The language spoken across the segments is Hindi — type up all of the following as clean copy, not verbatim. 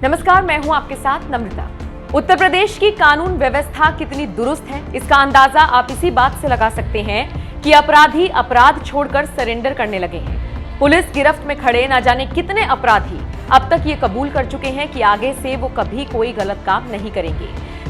नमस्कार, मैं हूं आपके साथ नम्रता। उत्तर प्रदेश की कानून व्यवस्था कितनी दुरुस्त है, इसका अंदाजा आप इसी बात से लगा सकते हैं कि अपराधी अपराध छोड़कर सरेंडर करने लगे हैं। पुलिस गिरफ्त में खड़े न जाने कितने अपराधी अब तक ये कबूल कर चुके हैं कि आगे से वो कभी कोई गलत काम नहीं करेंगे।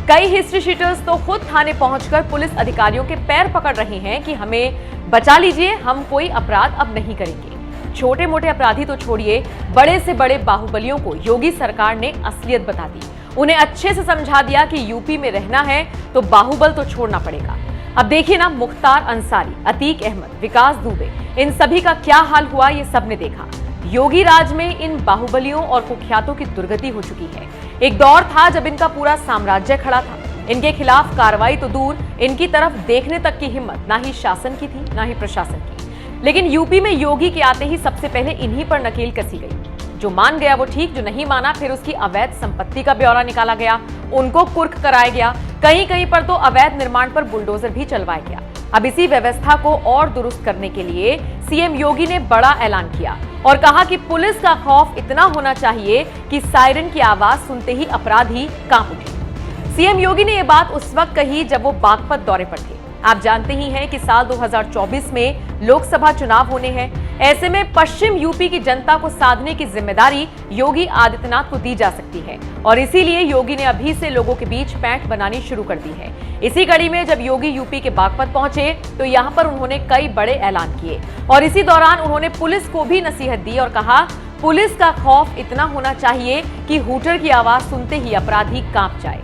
कई हिस्ट्री शीटर्स तो खुद थाने पहुंचकर पुलिस अधिकारियों के पैर पकड़ रहे हैं कि हमें बचा लीजिए, हम कोई अपराध अब नहीं करेंगे। छोटे मोटे अपराधी तो छोड़िए, बड़े से बड़े बाहुबलियों को योगी सरकार ने असलियत बता दी। उन्हें अच्छे से समझा दिया कि यूपी में रहना है तो बाहुबल तो छोड़ना पड़ेगा। अब देखिए ना, मुख्तार अंसारी, अतीक अहमद, विकास दुबे, इन सभी का क्या हाल हुआ ये सबने देखा। योगी राज में इन बाहुबलियों और कुख्यातों की दुर्गति हो चुकी है। एक दौर था जब इनका पूरा साम्राज्य खड़ा था। इनके खिलाफ कार्रवाई तो दूर, इनकी तरफ देखने तक की हिम्मत ना ही शासन की थी ना ही प्रशासन की। लेकिन यूपी में योगी के आते ही सबसे पहले इन्हीं पर नकेल कसी गई। जो मान गया वो ठीक, जो नहीं माना फिर उसकी अवैध संपत्ति का ब्यौरा निकाला गया, उनको कुर्क कराया गया। कहीं कहीं पर तो अवैध निर्माण पर बुलडोजर भी चलवाया गया। अब इसी व्यवस्था को और दुरुस्त करने के लिए सीएम योगी ने बड़ा ऐलान किया और कहा कि पुलिस का खौफ इतना होना चाहिए कि सायरन की आवाज सुनते ही अपराधी कांप उठे। सीएम योगी ने यह बात उस वक्त कही जब वो बागपत दौरे पर थे। आप जानते ही हैं कि साल 2024 में लोकसभा चुनाव होने हैं। ऐसे में पश्चिम यूपी की जनता को साधने की जिम्मेदारी योगी आदित्यनाथ को दी जा सकती है और इसीलिए योगी ने अभी से लोगों के बीच पैंठ बनानी शुरू कर दी है। इसी कड़ी में जब योगी यूपी के बागपत पहुंचे तो यहां पर उन्होंने कई बड़े ऐलान किए और इसी दौरान उन्होंने पुलिस को भी नसीहत दी और कहा, पुलिस का खौफ इतना होना चाहिए कि हूटर की आवाज सुनते ही अपराधी कांप जाए।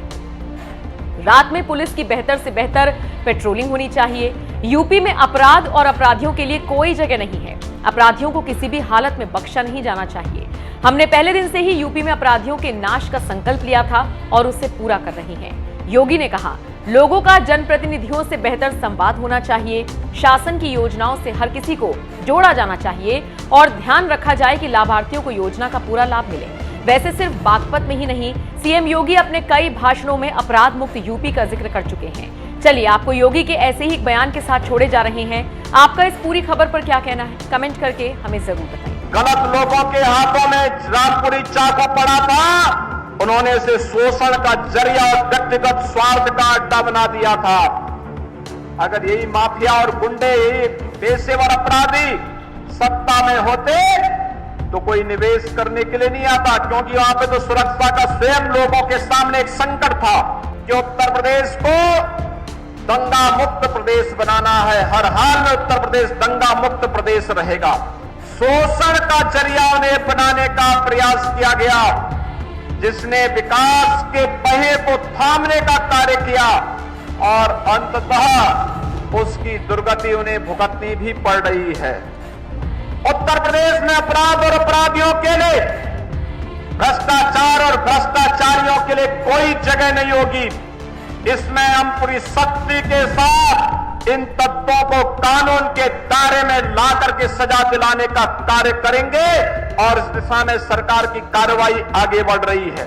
रात में पुलिस की बेहतर से बेहतर पेट्रोलिंग होनी चाहिए। यूपी में अपराध और अपराधियों के लिए कोई जगह नहीं है। अपराधियों को किसी भी हालत में बख्शा नहीं जाना चाहिए। हमने पहले दिन से ही यूपी में अपराधियों के नाश का संकल्प लिया था और उसे पूरा कर रहे हैं। योगी ने कहा, लोगों का जनप्रतिनिधियों से बेहतर संवाद होना चाहिए। शासन की योजनाओं से हर किसी को जोड़ा जाना चाहिए और ध्यान रखा जाए कि लाभार्थियों को योजना का पूरा लाभ मिले। वैसे सिर्फ बागपत में ही नहीं, सीएम योगी अपने कई भाषणों में अपराध मुक्त यूपी का जिक्र कर चुके हैं। चलिए आपको योगी के ऐसे ही बयान के साथ छोड़े जा रहे हैं। आपका इस पूरी खबर पर क्या कहना है, कमेंट करके हमें जरूर बताइए। गलत लोगों के हाथों में रामपुरी चाकू पड़ा था, उन्होंने इसे शोषण का जरिया और व्यक्तिगत स्वार्थ का अड्डा बना दिया था। अगर यही माफिया और गुंडे, यही पेशेवर अपराधी सत्ता में होते तो कोई निवेश करने के लिए नहीं आता, क्योंकि वहां पे तो सुरक्षा का स्वयं लोगों के सामने एक संकट था कि उत्तर प्रदेश को दंगा मुक्त प्रदेश बनाना है। हर हाल में उत्तर प्रदेश दंगा मुक्त प्रदेश रहेगा। शोषण का जरिया उन्हें बनाने का प्रयास किया गया, जिसने विकास के पहिए को थामने का कार्य किया और अंततः उसकी दुर्गति उन्हें भुगतनी भी पड़ रही है। उत्तर प्रदेश में अपराध और अपराधियों के लिए, भ्रष्टाचार और भ्रष्टाचारियों के लिए कोई जगह नहीं होगी। इसमें हम पूरी सख्ती के साथ इन तत्वों को कानून के दायरे में ला करके सजा दिलाने का कार्य करेंगे और इस दिशा में सरकार की कार्रवाई आगे बढ़ रही है।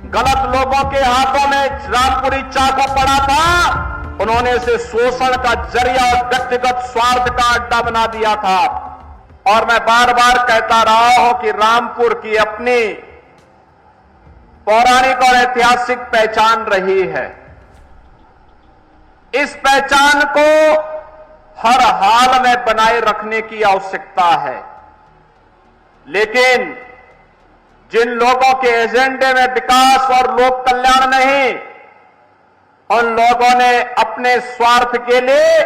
गलत लोगों के हाथों में रामपुरी चाकू पड़ा था, उन्होंने इसे शोषण का जरिया और व्यक्तिगत स्वार्थ का अड्डा बना दिया था। और मैं बार बार कहता रहा हूं कि रामपुर की अपनी पौराणिक और ऐतिहासिक पहचान रही है। इस पहचान को हर हाल में बनाए रखने की आवश्यकता है, लेकिन जिन लोगों के एजेंडे में विकास और लोक कल्याण नहीं, उन लोगों ने अपने स्वार्थ के लिए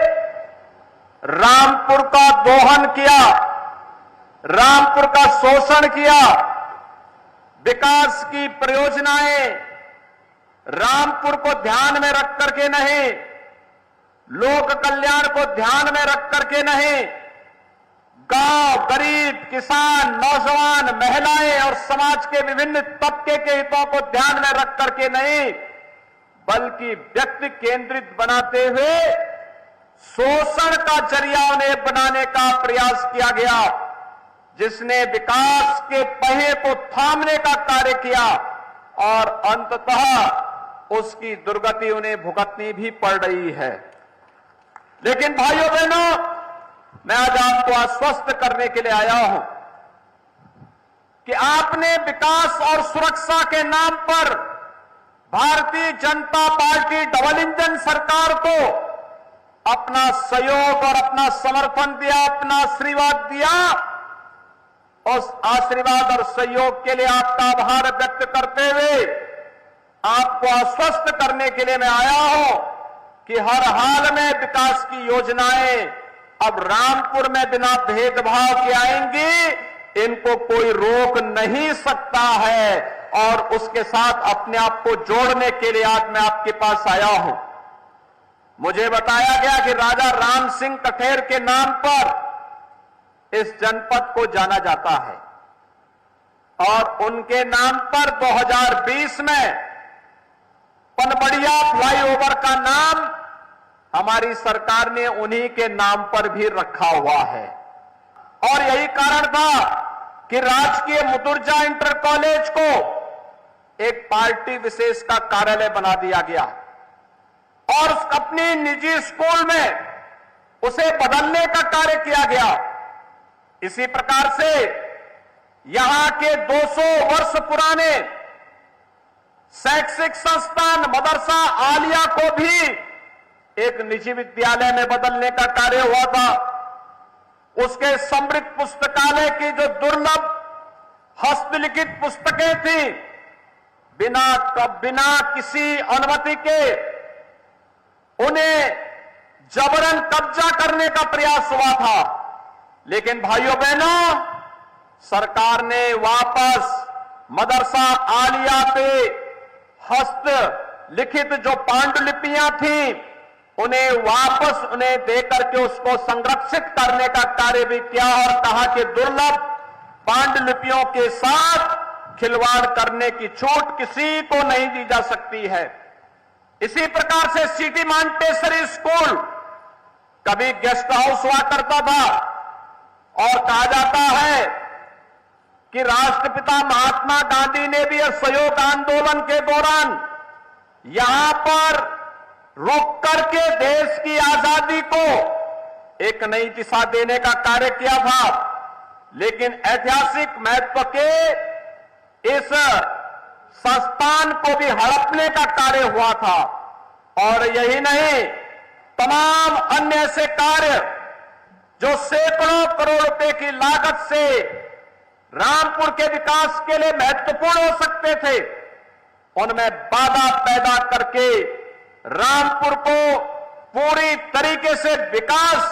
रामपुर का दोहन किया, रामपुर का शोषण किया। विकास की परियोजनाएं रामपुर को ध्यान में रख करके नहीं, लोक कल्याण को ध्यान में रख करके नहीं, गांव, गरीब, किसान, नौजवान, महिलाएं और समाज के विभिन्न तबके के हितों को ध्यान में रख करके नहीं, बल्कि व्यक्ति केंद्रित बनाते हुए शोषण का जरिया उन्हें बनाने का प्रयास किया गया, जिसने विकास के पहिए को थामने का कार्य किया और अंततः उसकी दुर्गति उन्हें भुगतनी भी पड़ रही है। लेकिन भाइयों बहनों, मैं आज आपको आश्वस्त करने के लिए आया हूं कि आपने विकास और सुरक्षा के नाम पर Bharatiya Janata party double engine सरकार को अपना सहयोग और अपना समर्थन दिया, अपना आशीर्वाद दिया। उस आशीर्वाद और सहयोग के लिए आपका आभार व्यक्त करते हुए आपको आश्वस्त करने के लिए मैं आया हूं कि हर हाल में विकास की योजनाएं अब रामपुर में बिना भेदभाव के आएंगी। इनको कोई रोक नहीं सकता है और उसके साथ अपने आप को जोड़ने के लिए आज मैं आपके पास आया हूं। मुझे बताया गया कि राजा राम सिंह कठेर के नाम पर इस जनपद को जाना जाता है और उनके नाम पर 2020 में पनबड़िया फ्लाईओवर का नाम हमारी सरकार ने उन्हीं के नाम पर भी रखा हुआ है। और यही कारण था कि राजकीय मुतुर्जा इंटर कॉलेज को एक पार्टी विशेष का कार्यालय बना दिया गया और अपनी निजी स्कूल में उसे बदलने का कार्य किया गया। इसी प्रकार से यहां के 200 वर्ष पुराने शैक्षिक संस्थान मदरसा आलिया को भी एक निजी विद्यालय में बदलने का कार्य हुआ था। उसके समृद्ध पुस्तकालय की जो दुर्लभ हस्तलिखित पुस्तकें थी, बिना किसी अनुमति के उन्हें जबरन कब्जा करने का प्रयास हुआ था। लेकिन भाइयों बहनों, सरकार ने वापस मदरसा आलिया पे हस्त लिखित जो पांडुलिपियां थी उन्हें वापस उन्हें देकर के उसको संरक्षित करने का कार्य भी किया और कहा कि दुर्लभ पांडुलिपियों के साथ खिलवाड़ करने की छूट किसी को नहीं दी जा सकती है। इसी प्रकार से सिटी मांटेसरी स्कूल कभी गेस्ट हाउस हुआ करता था और कहा जाता है कि राष्ट्रपिता महात्मा गांधी ने भी असहयोग आंदोलन के दौरान यहां पर रुक करके देश की आजादी को एक नई दिशा देने का कार्य किया था। लेकिन ऐतिहासिक महत्व के इस संस्थान को भी हड़पने का कार्य हुआ था। और यही नहीं, तमाम अन्य ऐसे कार्य जो सैकड़ों करोड़ रुपए की लागत से रामपुर के विकास के लिए महत्वपूर्ण हो सकते थे, उनमें बाधा पैदा करके रामपुर को पूरी तरीके से विकास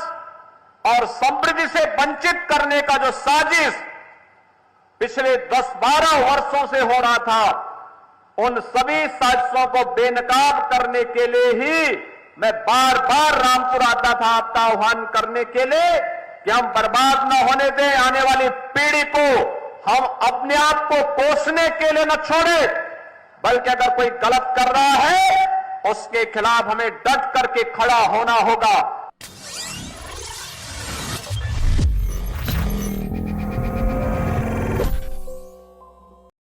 और समृद्धि से वंचित करने का जो साजिश पिछले 10-12 वर्षों से हो रहा था, उन सभी साजिशों को बेनकाब करने के लिए ही मैं बार बार रामपुर आता था आपका आह्वान करने के लिए कि हम बर्बाद न होने दें आने वाली पीढ़ी को। हम अपने आप को कोसने के लिए न छोड़े, बल्कि अगर कोई गलत कर रहा है उसके खिलाफ हमें डट करके खड़ा होना होगा।